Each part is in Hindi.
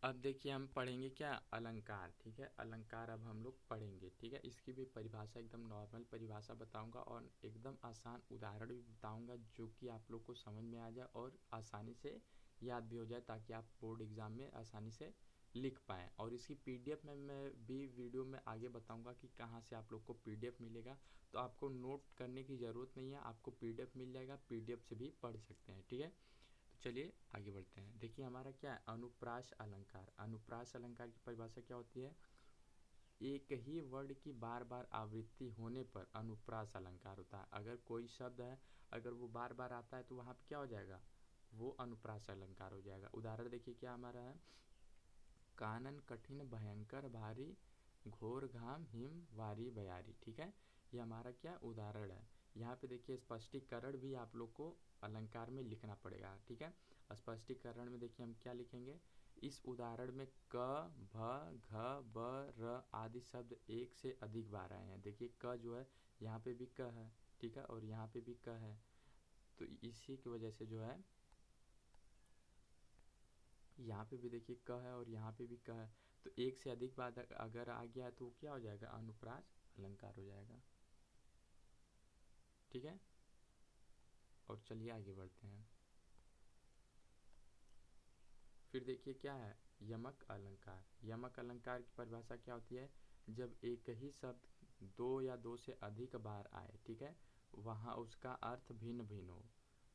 अब देखिए हम पढ़ेंगे क्या, अलंकार। ठीक है, अलंकार अब हम लोग पढ़ेंगे। ठीक है, इसकी भी परिभाषा एकदम नॉर्मल परिभाषा बताऊंगा और एकदम आसान उदाहरण भी बताऊंगा जो कि आप लोग को समझ में आ जाए और आसानी से याद भी हो जाए, ताकि आप बोर्ड एग्ज़ाम में आसानी से लिख पाएँ। और इसकी पीडीएफ में मैं भी वीडियो में आगे बताऊंगा कि कहाँ से आप लोग को पीडीएफ मिलेगा। तो आपको नोट करने की ज़रूरत नहीं है, आपको पीडीएफ मिल जाएगा, पीडीएफ से भी पढ़ सकते हैं। ठीक है, तो चलिए आगे बढ़ते हैं। देखिए हमारा क्या है, अनुप्रास अलंकार। अनुप्रास अलंकार की परिभाषा क्या होती है, एक ही वर्ड की बार बार आवृत्ति होने पर अनुप्रास अलंकार होता है। अगर कोई शब्द है, अगर वो बार बार आता है तो वहाँ पे क्या हो जाएगा, वो अनुप्रास अलंकार हो जाएगा। उदाहरण देखिए क्या हमारा है, कानन कठिन भयंकर भारी, घोर घाम हिम वारी बयारी। ठीक है, ये हमारा क्या उदाहरण है। यहाँ पे देखिए स्पष्टीकरण भी आप लोग को अलंकार में लिखना पड़ेगा। ठीक है, स्पष्टीकरण में देखिए हम क्या लिखेंगे, इस उदाहरण में क भ घ ब र आदि शब्द एक से अधिक बार आए हैं। देखिए क जो है यहाँ पे भी क है, ठीक है, और यहाँ पे भी क है, तो इसी की वजह से जो है यहाँ पे भी देखिए क है और यहाँ पे भी क है, तो एक से अधिक बार अगर आ गया है तो वो क्या हो जाएगा, अनुप्रास अलंकार हो जाएगा। ठीक है, और चलिए आगे बढ़ते हैं। फिर देखिए क्या है, यमक अलंकार। यमक अलंकार की परिभाषा क्या होती है, जब एक ही शब्द दो या दो से अधिक बार आए, ठीक है, वहाँ उसका अर्थ भिन्न भिन्न हो,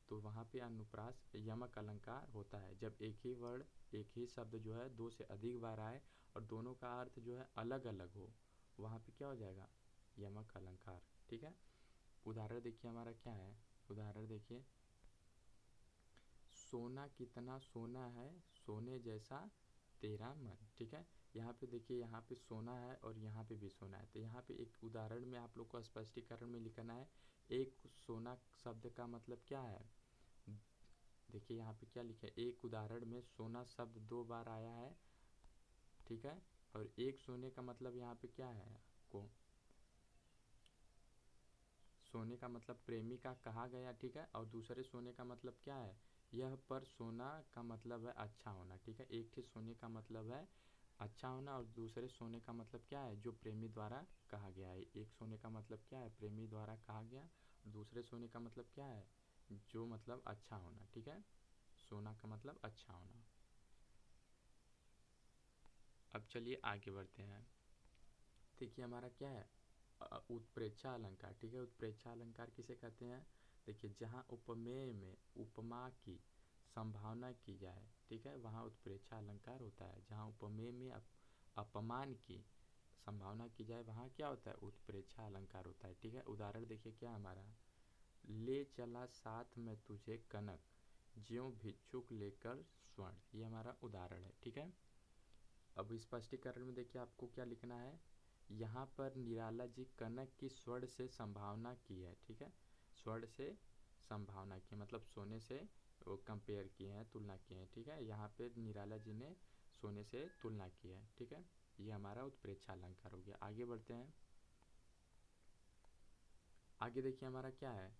तो वहाँ पे अनुप्रास यमक अलंकार होता है। जब एक ही वर्ड, एक ही शब्द जो है दो से अधिक बार आए और दोनों का अर्थ जो है अलग अलग हो, वहाँ पे क्या हो जाएगा, यमक अलंकार। ठीक है, उदाहरण देखिए हमारा क्या है, उदाहरण देखिए, सोना कितना सोना है सोने जैसा तेरा मन। ठीक है, यहाँ पे देखिए, यहाँ पे सोना है और यहाँ पे भी सोना है, तो यहाँ पे एक उदाहरण में आप लोग को स्पष्टीकरण में लिखना है, एक सोना शब्द का मतलब क्या है। देखिए यहाँ पे क्या लिखा है, एक उदाहरण में सोना शब्द दो बार आया है, ठीक है, और एक सोने का मतलब यहाँ पे क्या है, आपको सोने का मतलब प्रेमी का कहा गया। ठीक है, और दूसरे सोने का मतलब क्या है, यह पर सोना का मतलब है अच्छा होना। ठीक है, एक ही सोने का मतलब है अच्छा होना और दूसरे सोने का मतलब क्या है, जो प्रेमी द्वारा कहा गया है। एक सोने का मतलब क्या है, प्रेमी द्वारा कहा गया, और दूसरे सोने का मतलब क्या है, जो मतलब अच्छा होना। ठीक है, सोना का मतलब अच्छा होना। अब चलिए आगे बढ़ते हैं। देखिए हमारा क्या है, उत्प्रेक्षा अलंकार। ठीक है, उत्प्रेक्षा अलंकार किसे कहते हैं, देखिए जहाँ उपमेय में उपमा की संभावना की जाए, ठीक है, वहाँ उत्प्रेक्षा अलंकार होता है। जहाँ उपमेय में अपमान की संभावना की जाए, वहाँ क्या होता है, उत्प्रेक्षा अलंकार होता है। ठीक है, उदाहरण देखिए क्या हमारा, ले चला साथ में तुझे कनक, ज्यों भिक्षुक लेकर स्वर्ण। ये हमारा उदाहरण है। ठीक है, अब स्पष्टीकरण में देखिए आपको क्या लिखना है, यहाँ पर निराला जी कनक की स्वर्ण से संभावना की है। ठीक है, स्वर्ण से संभावना की मतलब सोने से वो कंपेयर किए हैं, तुलना किए हैं। ठीक है, यहाँ पे निराला जी ने सोने से तुलना की है। ठीक है, ये हमारा उत्प्रेक्षा अलंकार हो गया। आगे बढ़ते हैं। आगे देखिए हमारा क्या है,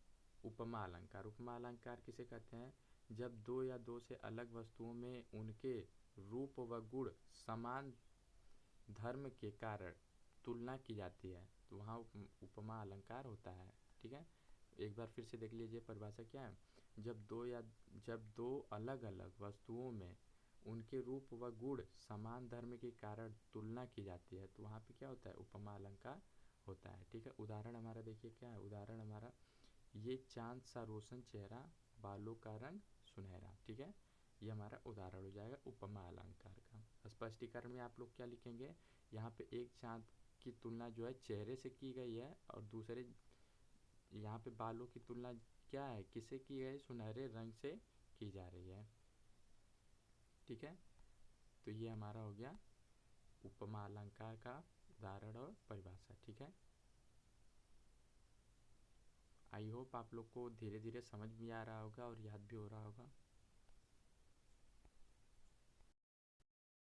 उपमा अलंकार। उपमा अलंकार किसे कहते हैं, जब दो या दो से अलग वस्तुओं में उनके रूप व गुण समान धर्म के कारण तुलना की जाती है, तो वहाँ उपमा अलंकार होता है। ठीक है, एक बार फिर से देख लीजिए परिभाषा क्या है, जब दो अलग अलग वस्तुओं में उनके रूप व गुण समान धर्म के कारण तुलना की जाती है, तो वहाँ पे क्या होता है, उपमा अलंकार होता है। ठीक है, उदाहरण हमारा देखिए क्या है, उदाहरण हमारा, ये चांद सा रोशन चेहरा, बालों का रंग सुनहरा। ठीक है, ये हमारा उदाहरण हो जाएगा उपमा अलंकार का। स्पष्टीकरण में आप लोग क्या लिखेंगे, यहाँ पे एक चांद की तुलना जो है चेहरे से की गई है और दूसरे यहाँ पे बालों की तुलना क्या है, किसे की गई, सुनहरे रंग से की जा रही है। ठीक है, तो ये हमारा हो गया उपमा अलंकार का उदाहरण और परिभाषा। ठीक है, आई होप आप लोग को धीरे धीरे समझ भी आ रहा होगा और याद भी हो रहा होगा।